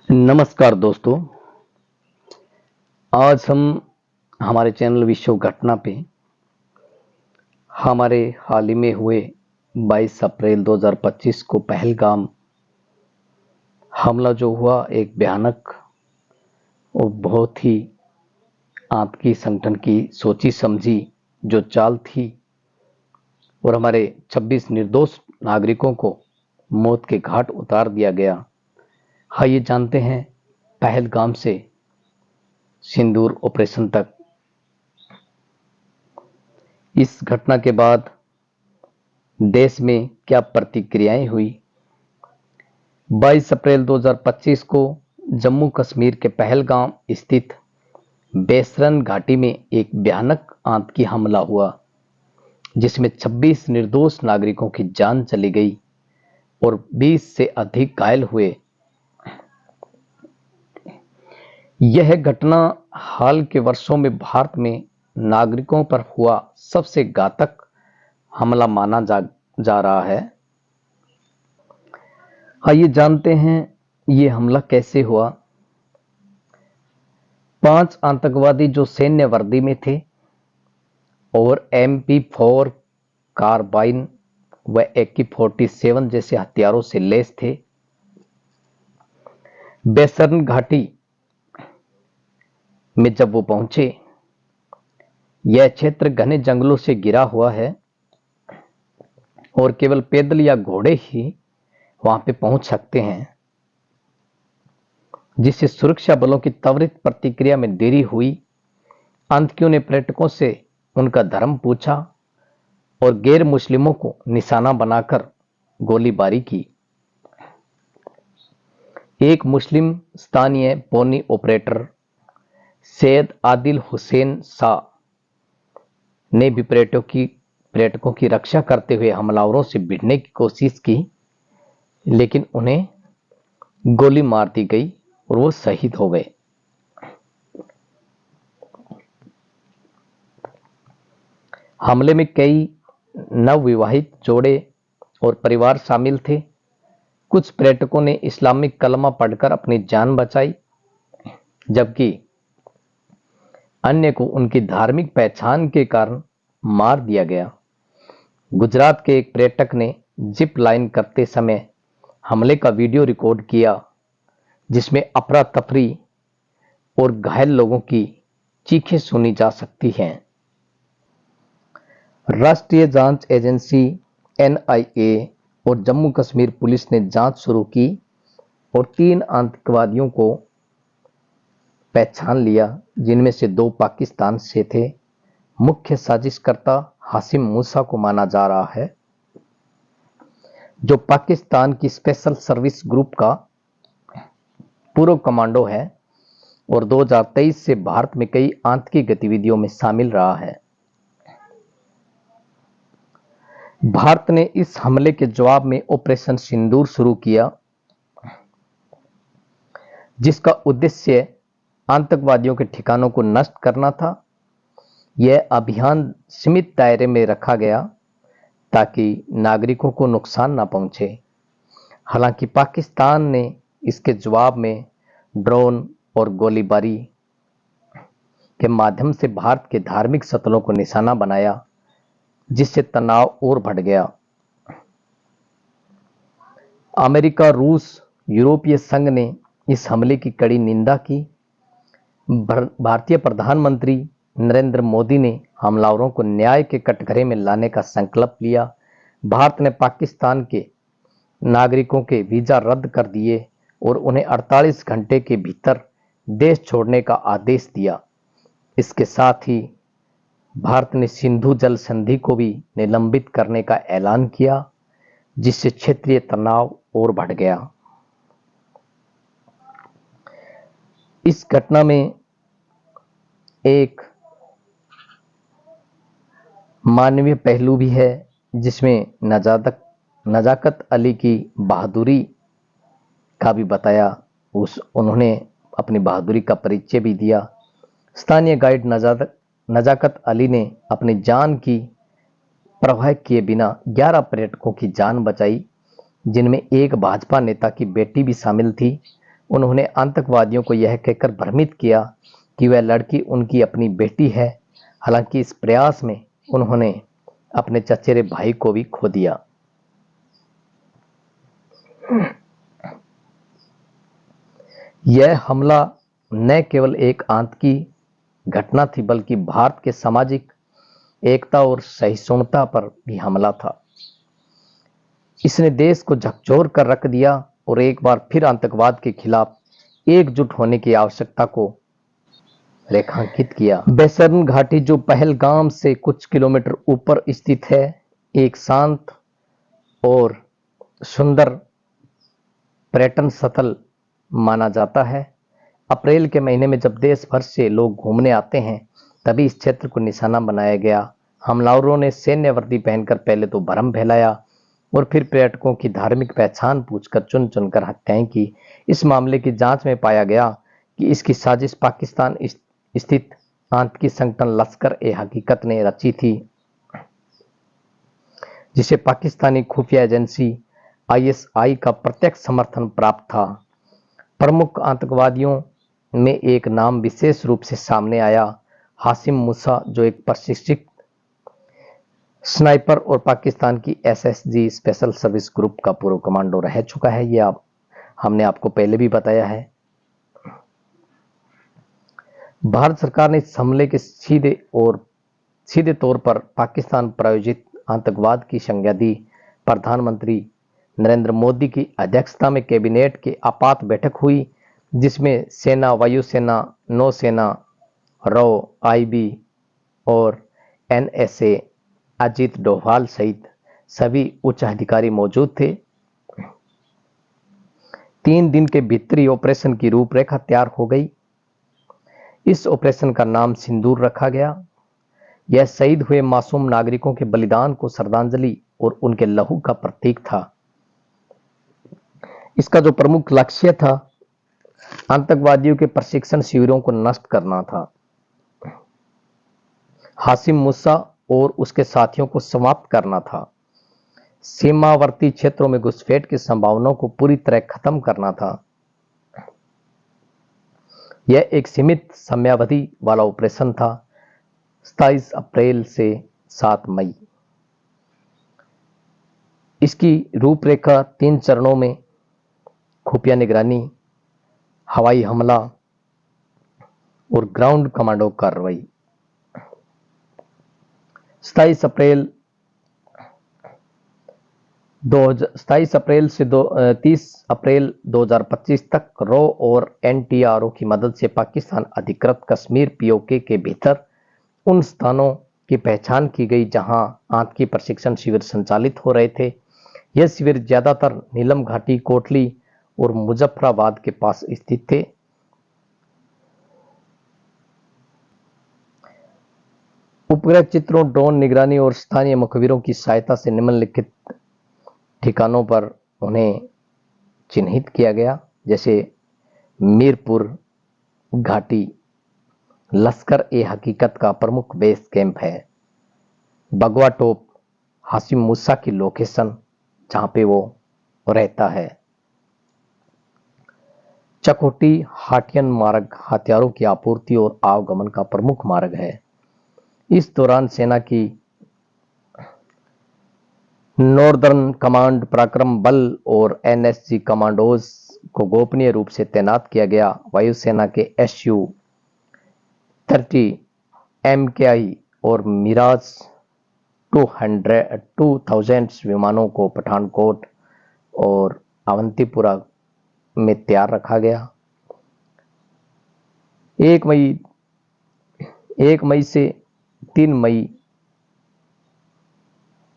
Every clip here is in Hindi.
नमस्कार दोस्तों। आज हम हमारे चैनल विश्व घटना पे हमारे हाल ही में हुए 22 अप्रैल 2025 को पहलगाम हमला जो हुआ, एक भयानक और बहुत ही आतंकी संगठन की सोची समझी जो चाल थी और हमारे 26 निर्दोष नागरिकों को मौत के घाट उतार दिया गया। ये जानते हैं पहलगाम से सिंदूर ऑपरेशन तक। इस घटना के बाद देश में क्या प्रतिक्रियाएं हुई। 22 अप्रैल 2025 को जम्मू कश्मीर के पहलगाम स्थित बेसरन घाटी में एक भयानक आतंकी हमला हुआ, जिसमें 26 निर्दोष नागरिकों की जान चली गई और 20 से अधिक घायल हुए। यह घटना हाल के वर्षों में भारत में नागरिकों पर हुआ सबसे घातक हमला माना जा रहा है। आइए जानते हैं ये हमला कैसे हुआ। 5 आतंकवादी जो सैन्य वर्दी में थे और MP4 कार्बाइन व AK-47 जैसे हथियारों से लैस थे, बेसरन घाटी में जब वो पहुंचे, यह क्षेत्र घने जंगलों से घिरा हुआ है और केवल पैदल या घोड़े ही वहां पे पहुंच सकते हैं, जिससे सुरक्षा बलों की त्वरित प्रतिक्रिया में देरी हुई। आतंकियों ने पर्यटकों से उनका धर्म पूछा और गैर मुस्लिमों को निशाना बनाकर गोलीबारी की। एक मुस्लिम स्थानीय पोनी ऑपरेटर सैयद आदिल हुसैन शाह ने भी पर्यटकों की रक्षा करते हुए हमलावरों से भिड़ने की कोशिश की, लेकिन उन्हें गोली मार दी गई और वो शहीद हो गए। हमले में कई नवविवाहित जोड़े और परिवार शामिल थे। कुछ पर्यटकों ने इस्लामिक कलमा पढ़कर अपनी जान बचाई, जबकि अन्य को उनकी धार्मिक पहचान के कारण मार दिया गया। गुजरात के एक पर्यटक ने जिप लाइन करते समय हमले का वीडियो रिकॉर्ड किया, जिसमें अफरा तफरी और घायल लोगों की चीखें सुनी जा सकती हैं। राष्ट्रीय जांच एजेंसी NIA और जम्मू कश्मीर पुलिस ने जांच शुरू की और 3 आतंकवादियों को पहचान लिया, जिनमें से 2 पाकिस्तान से थे। मुख्य साजिशकर्ता हाशिम मूसा को माना जा रहा है, जो पाकिस्तान की स्पेशल सर्विस ग्रुप का पूर्व कमांडो है और 2023 से भारत में कई आतंकी गतिविधियों में शामिल रहा है। भारत ने इस हमले के जवाब में ऑपरेशन सिंदूर शुरू किया, जिसका उद्देश्य आतंकवादियों के ठिकानों को नष्ट करना था। यह अभियान सीमित दायरे में रखा गया ताकि नागरिकों को नुकसान न पहुंचे। हालांकि पाकिस्तान ने इसके जवाब में ड्रोन और गोलीबारी के माध्यम से भारत के धार्मिक स्थलों को निशाना बनाया, जिससे तनाव और बढ़ गया। अमेरिका, रूस, यूरोपीय संघ ने इस हमले की कड़ी निंदा की। भारतीय प्रधानमंत्री नरेंद्र मोदी ने हमलावरों को न्याय के कटघरे में लाने का संकल्प लिया। भारत ने पाकिस्तान के नागरिकों के वीजा रद्द कर दिए और उन्हें 48 घंटे के भीतर देश छोड़ने का आदेश दिया। इसके साथ ही भारत ने सिंधु जल संधि को भी निलंबित करने का ऐलान किया, जिससे क्षेत्रीय तनाव और बढ़ गया। इस घटना में एक मानवीय पहलू भी है, जिसमें नजाकत अली की बहादुरी का भी बताया। उन्होंने अपनी बहादुरी का परिचय भी दिया। स्थानीय गाइड नजाकत अली ने अपनी जान की परवाह किए बिना 11 पर्यटकों की जान बचाई, जिनमें एक भाजपा नेता की बेटी भी शामिल थी। उन्होंने आतंकवादियों को यह कहकर भ्रमित किया कि वह लड़की उनकी अपनी बेटी है। हालांकि इस प्रयास में उन्होंने अपने चचेरे भाई को भी खो दिया। यह हमला न केवल एक आतंकी घटना थी बल्कि भारत के सामाजिक एकता और सहिष्णुता पर भी हमला था। इसने देश को झकझोर कर रख दिया और एक बार फिर आतंकवाद के खिलाफ एकजुट होने की आवश्यकता को रेखांकित किया। बेसरन घाटी, जो पहलगाम से कुछ किलोमीटर ऊपर स्थित है, एक शांत और सुंदर पर्यटन स्थल माना जाता है। अप्रैल के महीने में जब देश भर से लोग घूमने आते हैं, तभी इस क्षेत्र को निशाना बनाया गया। हमलावरों ने सैन्य वर्दी पहनकर पहले तो भ्रम फैलाया और फिर पर्यटकों की धार्मिक पहचान पूछकर चुन चुनकर हत्याएं की। इस मामले की जांच में पाया गया कि इसकी साजिश पाकिस्तान स्थित आतंकी संगठन लश्कर ए हकीकत ने रची थी, जिसे पाकिस्तानी खुफिया एजेंसी ISI का प्रत्यक्ष समर्थन प्राप्त था। प्रमुख आतंकवादियों में एक नाम विशेष रूप से सामने आया, हाशिम मूसा, जो एक प्रशिक्षित स्नाइपर और पाकिस्तान की SSG स्पेशल सर्विस ग्रुप का पूर्व कमांडो रह चुका है। यह हमने आपको पहले भी बताया है। भारत सरकार ने इस हमले के सीधे तौर पर पाकिस्तान प्रायोजित आतंकवाद की संज्ञा दी। प्रधानमंत्री नरेंद्र मोदी की अध्यक्षता में कैबिनेट की आपात बैठक हुई, जिसमें सेना, वायुसेना, नौसेना, रॉ, IB और NSA अजीत डोभाल सहित सभी उच्च अधिकारी मौजूद थे। 3 दिन के भीतर ऑपरेशन की रूपरेखा तैयार हो गई। इस ऑपरेशन का नाम सिंदूर रखा गया। यह शहीद हुए मासूम नागरिकों के बलिदान को श्रद्धांजलि और उनके लहू का प्रतीक था। इसका जो प्रमुख लक्ष्य था, आतंकवादियों के प्रशिक्षण शिविरों को नष्ट करना था। हाशिम मूसा और उसके साथियों को समाप्त करना था। सीमावर्ती क्षेत्रों में घुसपैठ की संभावनाओं को पूरी तरह खत्म करना था। यह एक सीमित समयावधि वाला ऑपरेशन था, 27 अप्रैल से 7 मई। इसकी रूपरेखा 3 चरणों में: खुफिया निगरानी, हवाई हमला और ग्राउंड कमांडो कार्रवाई। 27 अप्रैल से 30 अप्रैल 2025 तक रॉ और NTRO की मदद से पाकिस्तान अधिकृत कश्मीर POK के भीतर उन स्थानों की पहचान की गई जहां आतंकी प्रशिक्षण शिविर संचालित हो रहे थे। यह शिविर ज्यादातर नीलम घाटी, कोटली और मुजफ्फराबाद के पास स्थित थे। उपग्रह चित्रों, ड्रोन निगरानी और स्थानीय मुखबिरों की सहायता से निम्नलिखित ठिकानों पर उन्हें चिन्हित किया गया, जैसे मीरपुर घाटी लश्कर ए हकीकत का प्रमुख बेस कैंप है। बगवा टॉप हाशिम मूसा की लोकेशन जहां पे वो रहता है। चकोटी हाटियन मार्ग हथियारों की आपूर्ति और आवागमन का प्रमुख मार्ग है। इस दौरान सेना की नॉर्दर्न कमांड, पराक्रम बल और NSG कमांडोज को गोपनीय रूप से तैनात किया गया। वायुसेना के Su-30 MKI और मिराज 2000 विमानों को पठानकोट और अवंतीपुरा में तैयार रखा गया। 1 मई से 3 मई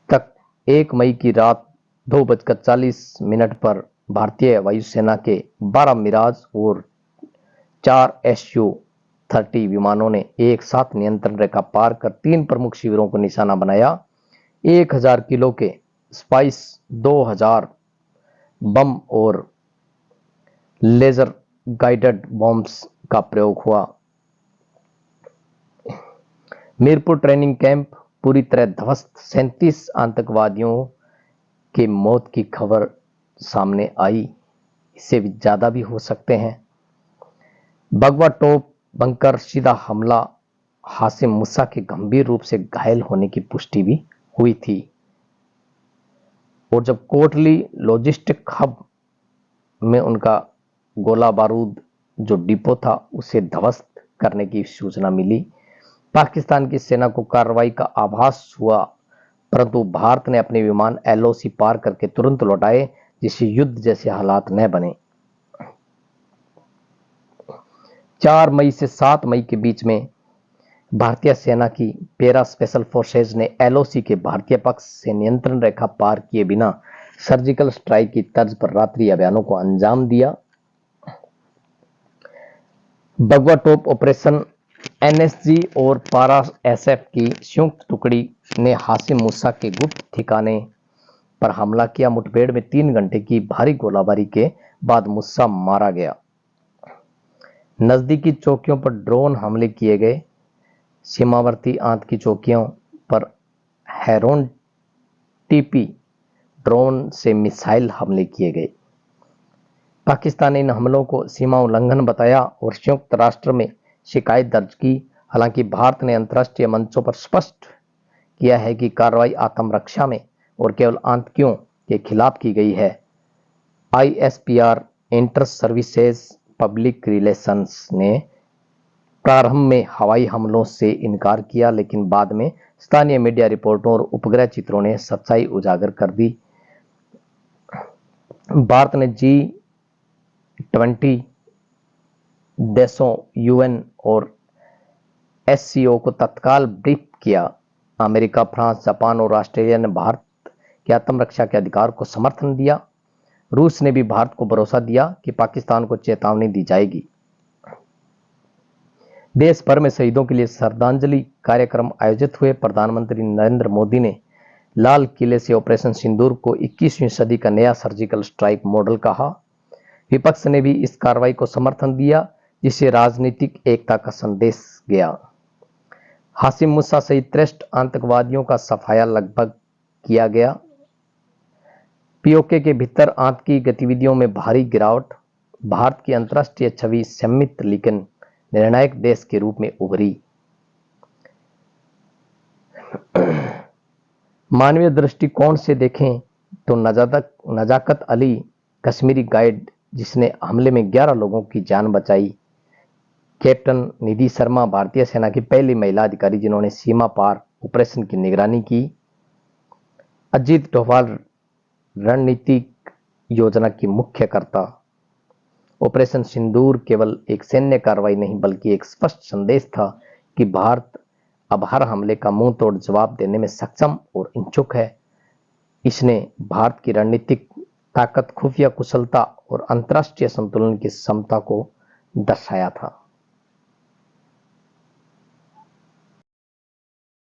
तक 1 मई की रात 2:40 पर भारतीय वायुसेना के 12 मिराज और 4 Su-30 विमानों ने एक साथ नियंत्रण रेखा पार कर 3 प्रमुख शिविरों को निशाना बनाया। 1000 किलो के स्पाइस 2000 बम और लेजर गाइडेड बॉम्ब्स का प्रयोग हुआ। मीरपुर ट्रेनिंग कैंप पूरी तरह ध्वस्त, 37 आतंकवादियों के मौत की खबर सामने आई। इससे भी ज्यादा भी हो सकते हैं। बगवा टोप बंकर सीधा हमला हासिम मूसा के गंभीर रूप से घायल होने की पुष्टि भी हुई थी। और जब कोटली लॉजिस्टिक हब में उनका गोला बारूद जो डिपो था उसे ध्वस्त करने की सूचना मिली, पाकिस्तान की सेना को कार्रवाई का आभास हुआ, परंतु भारत ने अपने विमान एलओसी पार करके तुरंत लौटाए, जिससे युद्ध जैसे हालात न बने। 4 मई से 7 मई के बीच में भारतीय सेना की पैरा स्पेशल फोर्सेज ने एलओसी के भारतीय पक्ष से नियंत्रण रेखा पार किए बिना सर्जिकल स्ट्राइक की तर्ज पर रात्रि अभियानों को अंजाम दिया। बगवा टोप ऑपरेशन एनएसजी और पारा एसएफ की संयुक्त टुकड़ी ने हासिम मूसा के गुप्त ठिकाने पर हमला किया। मुठभेड़ में 3 घंटे की भारी गोलाबारी के बाद मूसा मारा गया। नजदीकी चौकियों पर ड्रोन हमले किए गए। सीमावर्ती आतंकी चौकियों पर हेरोन टीपी ड्रोन से मिसाइल हमले किए गए। पाकिस्तान ने इन हमलों को सीमा उल्लंघन बताया और संयुक्त राष्ट्र में शिकायत दर्ज की। हालांकि भारत ने अंतर्राष्ट्रीय मंचों पर स्पष्ट किया है कि कार्रवाई आत्मरक्षा में और केवल आतंकियों के खिलाफ की गई है। ISPR inter services public relations ने प्रारंभ में हवाई हमलों से इनकार किया, लेकिन बाद में स्थानीय मीडिया रिपोर्टों और उपग्रह चित्रों ने सच्चाई उजागर कर दी। भारत ने G20 देशों, यूएन और एससीओ को तत्काल ब्रीफ किया। अमेरिका, फ्रांस, जापान और ऑस्ट्रेलिया ने भारत के आत्मरक्षा के अधिकार को समर्थन दिया। रूस ने भी भारत को भरोसा दिया कि पाकिस्तान को चेतावनी दी जाएगी। देश भर में शहीदों के लिए श्रद्धांजलि कार्यक्रम आयोजित हुए। प्रधानमंत्री नरेंद्र मोदी ने लाल किले से ऑपरेशन सिंदूर को 21वीं सदी का नया सर्जिकल स्ट्राइक मॉडल कहा। विपक्ष ने भी इस कार्रवाई को समर्थन दिया, जिससे राजनीतिक एकता का संदेश गया। हासिम मूसा सहित 63 आतंकवादियों का सफाया लगभग किया गया। पीओके के भीतर आतंकी गतिविधियों में भारी गिरावट। भारत की अंतर्राष्ट्रीय छवि सीमित लेकिन निर्णायक देश के रूप में उभरी। मानवीय दृष्टिकोण से देखें तो नजाकत अली, कश्मीरी गाइड जिसने हमले में 11 लोगों की जान बचाई। कैप्टन निधि शर्मा, भारतीय सेना की पहली महिला अधिकारी जिन्होंने सीमा पार ऑपरेशन की निगरानी की। अजीत डोभाल, रणनीतिक योजना की मुख्यकर्ता। ऑपरेशन सिंदूर केवल एक सैन्य कार्रवाई नहीं बल्कि एक स्पष्ट संदेश था कि भारत अब हर हमले का मुंह तोड़ जवाब देने में सक्षम और इच्छुक है। इसने भारत की रणनीतिक ताकत, खुफिया कुशलता और अंतर्राष्ट्रीय संतुलन की क्षमता को दर्शाया था।